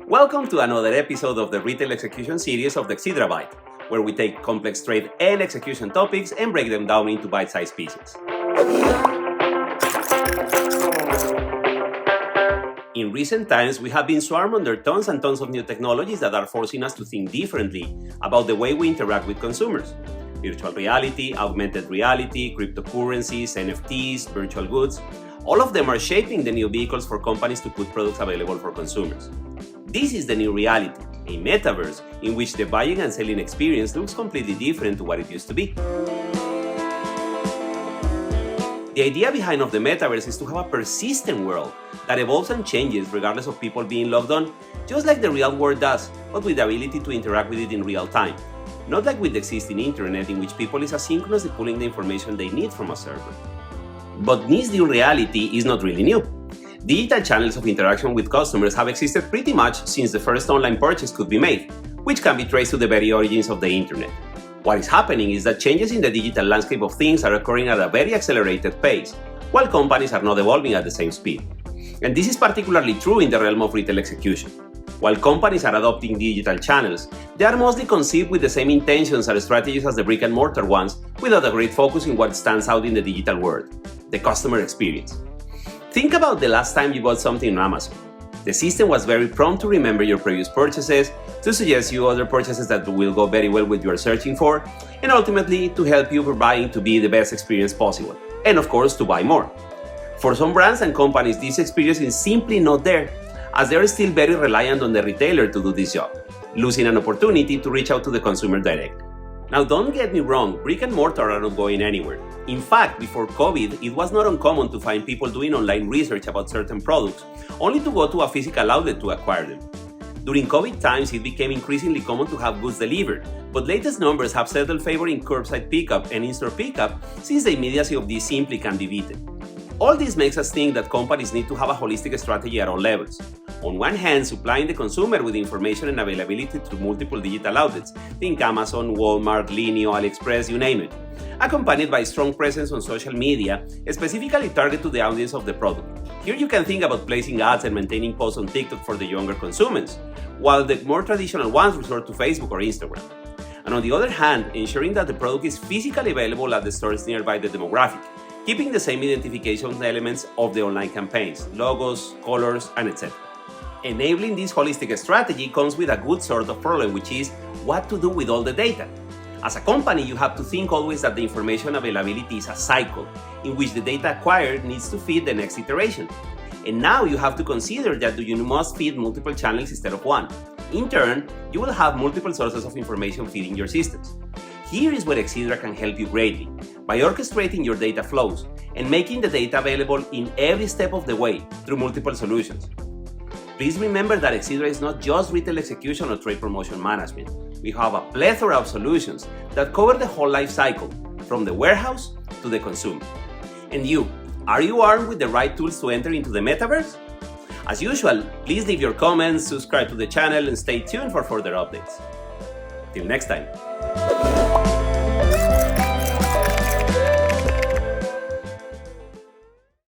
Welcome to another episode of the Retail Execution series of the Exceedra Byte, where we take complex trade and execution topics and break them down into bite-sized pieces. In recent times, we have been swarmed under tons and tons of new technologies that are forcing us to think differently about the way we interact with consumers. Virtual reality, augmented reality, cryptocurrencies, NFTs, virtual goods, all of them are shaping the new vehicles for companies to put products available for consumers. This is the new reality, a metaverse in which the buying and selling experience looks completely different to what it used to be. The idea behind the metaverse is to have a persistent world that evolves and changes regardless of people being logged on, just like the real world does, but with the ability to interact with it in real time. Not like with the existing internet in which people is asynchronously pulling the information they need from a server. But this new reality is not really new. Digital channels of interaction with customers have existed pretty much since the first online purchase could be made, which can be traced to the very origins of the internet. What is happening is that changes in the digital landscape of things are occurring at a very accelerated pace, while companies are not evolving at the same speed. And this is particularly true in the realm of retail execution. While companies are adopting digital channels, they are mostly conceived with the same intentions and strategies as the brick-and-mortar ones, without a great focus in what stands out in the digital world: the customer experience. Think about the last time you bought something on Amazon. The system was very prompt to remember your previous purchases, to suggest you other purchases that will go very well with what you are searching for, and ultimately to help you for buying to be the best experience possible, and of course to buy more. For some brands and companies, this experience is simply not there, as they are still very reliant on the retailer to do this job, losing an opportunity to reach out to the consumer directly. Now, don't get me wrong, brick and mortar are not going anywhere. In fact, before COVID, it was not uncommon to find people doing online research about certain products, only to go to a physical outlet to acquire them. During COVID times, it became increasingly common to have goods delivered, but latest numbers have settled favoring curbside pickup and in-store pickup since the immediacy of this simply can be beaten. All this makes us think that companies need to have a holistic strategy at all levels. On one hand, supplying the consumer with information and availability through multiple digital outlets, think Amazon, Walmart, Linio, AliExpress, you name it, accompanied by strong presence on social media, specifically targeted to the audience of the product. Here you can think about placing ads and maintaining posts on TikTok for the younger consumers, while the more traditional ones resort to Facebook or Instagram. And on the other hand, ensuring that the product is physically available at the stores nearby the demographic, keeping the same identification elements of the online campaigns, logos, colors, and etc. Enabling this holistic strategy comes with a good sort of problem, which is what to do with all the data. As a company, you have to think always that the information availability is a cycle, in which the data acquired needs to feed the next iteration. And now you have to consider that you must feed multiple channels instead of one. In turn, you will have multiple sources of information feeding your systems. Here is where Exceedra can help you greatly, by orchestrating your data flows and making the data available in every step of the way through multiple solutions. Please remember that Exceedra is not just retail execution or trade promotion management. We have a plethora of solutions that cover the whole life cycle, from the warehouse to the consumer. And you, are you armed with the right tools to enter into the metaverse? As usual, please leave your comments, subscribe to the channel, and stay tuned for further updates. Till next time.